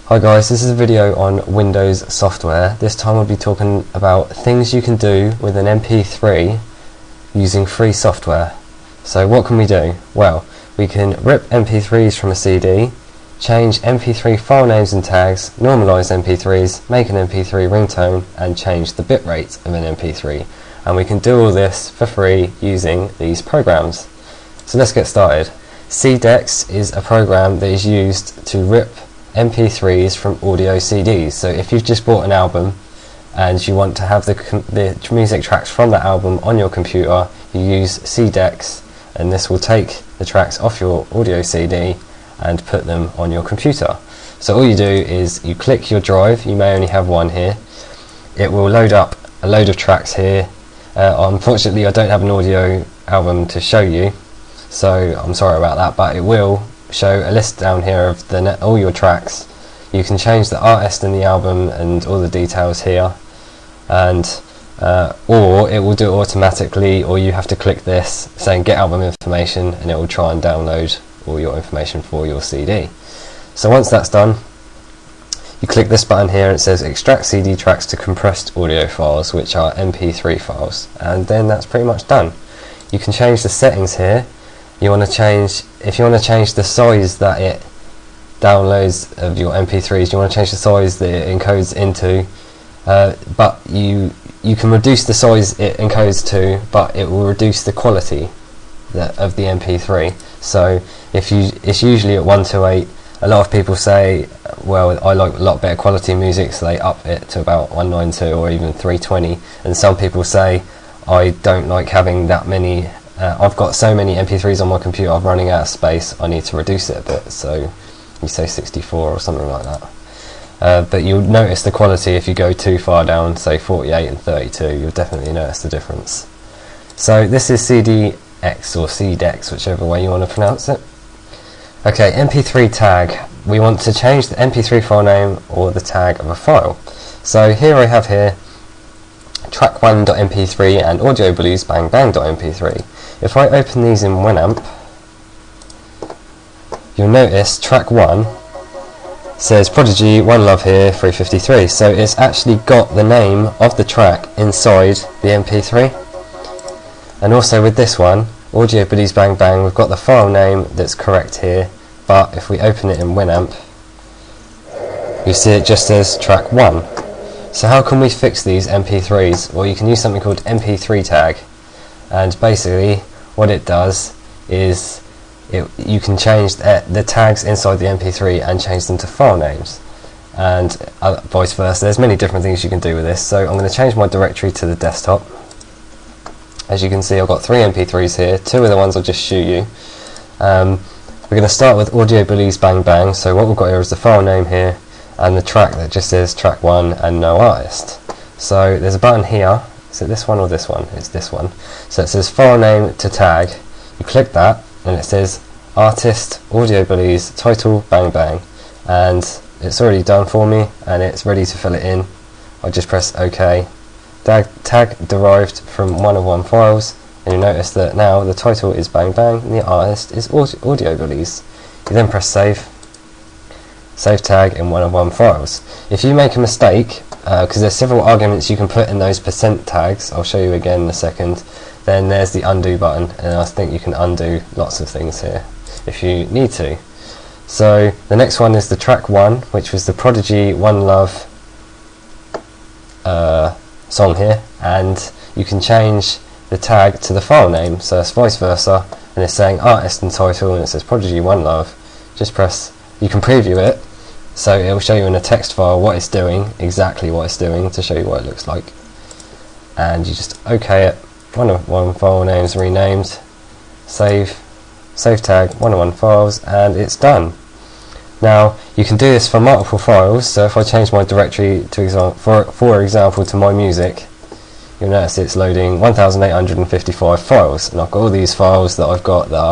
Hi guys, this is a video on Windows software. This time we'll be talking about things you can do with an MP3 using free software. So what can we do? Well, we can rip MP3s from a CD, change MP3 file names and tags, normalize MP3s, make an MP3 ringtone, and change the bitrate of an MP3. And we can do all this for free using these programs. So let's get started. CDEX is a program that is used to rip MP3s from audio CDs. So if you've just bought an album and you want to have the music tracks from that album on your computer, you use CDEX, and this will take the tracks off your audio CD and put them on your computer. So all you do is you click your drive. You may only have one here. It will load up a load of tracks here. Unfortunately I don't have an audio album to show you, so I'm sorry about that, but it will show a list down here of all your tracks. You can change the artist and the album and all the details here, and or it will do it automatically, or you have to click this saying get album information and it will try and download all your information for your CD. So once that's done, you click this button here and it says extract CD tracks to compressed audio files, which are MP3 files, and then that's pretty much done. You can change the settings here. If you want to change the size that it downloads of your MP3s, you want to change the size that it encodes into, but you can reduce the size it encodes to, but it will reduce the quality of the MP3. So it's usually at 128. A lot of people say, well, I like a lot better quality music, so they up it to about 192 or even 320. And some people say, I don't like having that many. I've got so many MP3s on my computer, I'm running out of space, I need to reduce it a bit, so you say 64 or something like that. But you'll notice the quality if you go too far down, say 48 and 32, you'll definitely notice the difference. So this is CDEX or CDEX, whichever way you want to pronounce it. Okay, MP3 tag. We want to change the MP3 file name or the tag of a file. So here I have here track1.mp3 and audiobluesbangbang.mp3. If I open these in Winamp, you'll notice track 1 says Prodigy, One Love Here, 353. So it's actually got the name of the track inside the MP3. And also with this one, Audio Blues Bang Bang, we've got the file name that's correct here, but if we open it in Winamp, you see it just says track 1. So how can we fix these MP3s? Well, you can use something called MP3 tag, and basically what it does is you can change the tags inside the MP3 and change them to file names, and vice versa. There's many different things you can do with this. So I'm going to change my directory to the desktop. As you can see, I've got 3 MP3s here. 2 of the ones I'll just show you. We're going to start with Audio Blues Bang Bang. So what we've got here is the file name here and the track that just says track 1 and no artist. So there's a button here. Is it this one or this one? It's this one. So it says file name to tag. You click that and it says artist, Audio Blues, title, bang bang. And it's already done for me and it's ready to fill it in. I'll just press OK. Tag derived from 1 of 1 files, and you notice that now the title is Bang Bang and the artist is Audio Blues. You then press save tag in 1 of 1 files. If you make a mistake, because there's several arguments you can put in those percent tags, I'll show you again in a second, then there's the undo button, and I think you can undo lots of things here if you need to. So the next one is the track 1, which was the Prodigy One Love song here, and you can change the tag to the file name, so it's vice versa, and it's saying artist and title and it says Prodigy One Love. Just press, you can preview it, so it will show you in a text file what it's doing, exactly what it's doing, to show you what it looks like, and you just OK it. 1 of 1 file names renamed, save tag 1 of 1 files, and it's done. Now you can do this for multiple files, so if I change my directory to for example to my music, you'll notice it's loading 1855 files, and I've got all these files that I've got that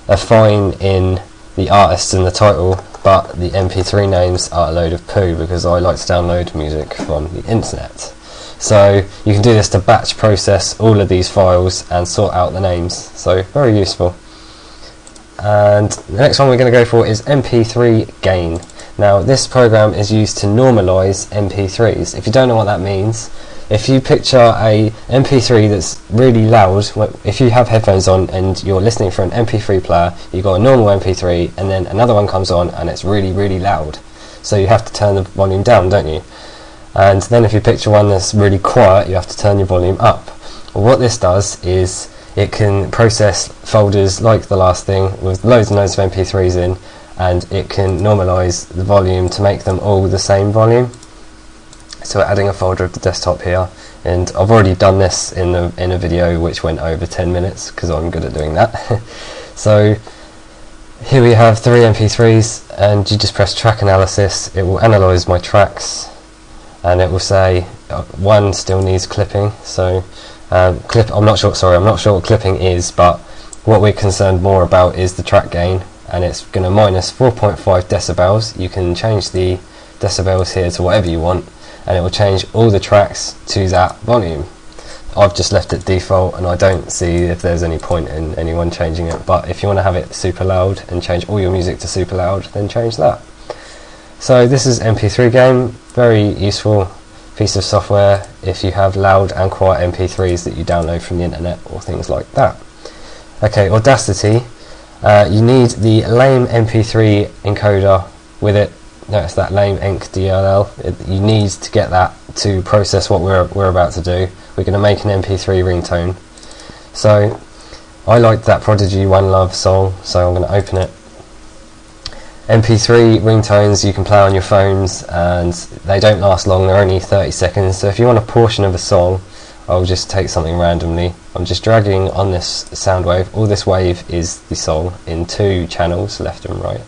are fine in the artist and the title, but the MP3 names are a load of poo because I like to download music from the internet. So you can do this to batch process all of these files and sort out the names, so very useful. And the next one we're going to go for is MP3 gain. Now this program is used to normalize MP3s. If you don't know what that means, if you picture a MP3 that's really loud, if you have headphones on and you're listening for an MP3 player, you've got a normal MP3 and then another one comes on and it's really, really loud. So you have to turn the volume down, don't you? And then if you picture one that's really quiet, you have to turn your volume up. Well, what this does is it can process folders like the last thing with loads and loads of MP3s in, and it can normalize the volume to make them all the same volume. So we're adding a folder of the desktop here, and I've already done this in a video which went over 10 minutes because I'm good at doing that. So here we have 3 MP3s, and you just press track analysis. It will analyze my tracks, and it will say one still needs clipping. So I'm not sure what clipping is, but what we're concerned more about is the track gain, and it's going to minus 4.5 decibels. You can change the decibels here to whatever you want, and it will change all the tracks to that volume. I've just left it default, and I don't see if there's any point in anyone changing it, but if you want to have it super loud and change all your music to super loud, then change that. So this is MP3 Game, very useful piece of software if you have loud and quiet MP3s that you download from the internet or things like that. Okay, Audacity, you need the lame MP3 encoder with it. Notice that lame enc DLL. You need to get that to process what we're about to do. We're going to make an MP3 ringtone. So I liked that Prodigy One Love song, so I'm going to open it. MP3 ringtones you can play on your phones, and they don't last long, they're only 30 seconds. So if you want a portion of a song, I'll just take something randomly. I'm just dragging on this sound wave. All this wave is the song in 2 channels, left and right.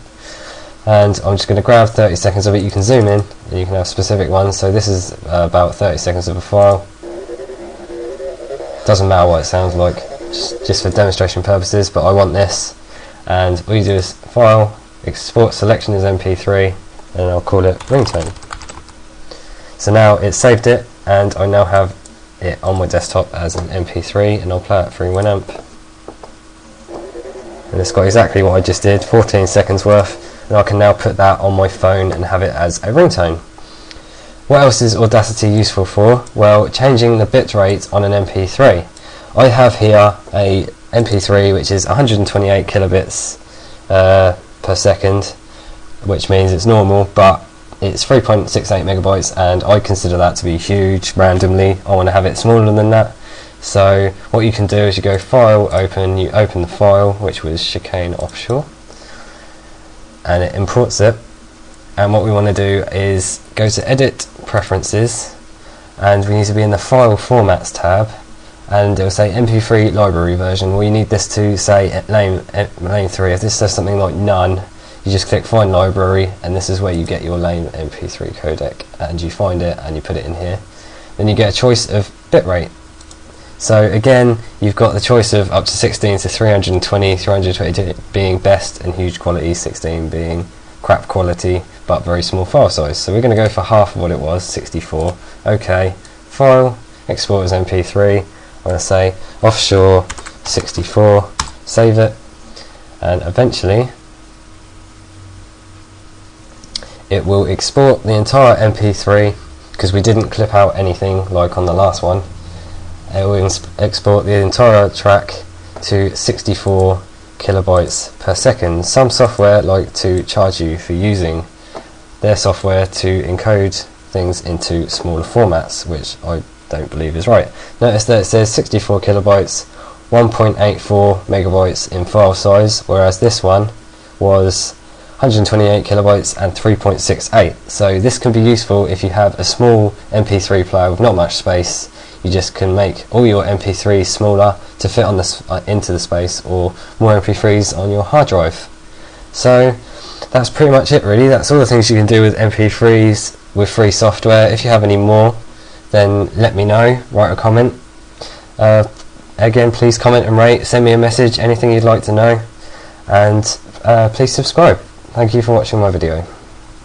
And I'm just going to grab 30 seconds of it. You can zoom in and you can have specific ones. So this is about 30 seconds of a file. Doesn't matter what it sounds like, just for demonstration purposes, but I want this. And all you do is File, Export Selection as MP3, and I'll call it ringtone. So now it's saved it, and I now have it on my desktop as an MP3, and I'll play it through Winamp. And it's got exactly what I just did, 14 seconds worth. And I can now put that on my phone and have it as a ringtone. What else is Audacity useful for? Well, changing the bitrate on an MP3. I have here a MP3 which is 128 kilobits per second, which means it's normal, but it's 3.68 megabytes, and I consider that to be huge randomly. I want to have it smaller than that. So what you can do is you go File, Open, you open the file, which was Chicane Offshore, and it imports it. And what we want to do is go to Edit Preferences, and we need to be in the File Formats tab, and it will say MP3 library version. We need this to say lame 3. If this says something like none, you just click Find Library, and this is where you get your lame MP3 codec, and you find it and you put it in here. Then you get a choice of bitrate. So again, you've got the choice of up to 16 to 320, 320 being best and huge quality, 16 being crap quality but very small file size. So we're going to go for half of what it was, 64. OK, File, Export as MP3. I'm going to say Offshore 64, save it, and eventually it will export the entire MP3, because we didn't clip out anything like on the last one. It will export the entire track to 64 kilobytes per second. Some software like to charge you for using their software to encode things into smaller formats, which I don't believe is right. Notice that it says 64 kilobytes, 1.84 megabytes in file size, whereas this one was 128 kilobytes and 3.68. So this can be useful if you have a small MP3 player with not much space. You just can make all your MP3s smaller to fit on into the space, or more MP3s on your hard drive. So that's pretty much it really. That's all the things you can do with MP3s with free software. If you have any more, then let me know, write a comment. Again, please comment and rate, send me a message, anything you'd like to know, and please subscribe. Thank you for watching my video.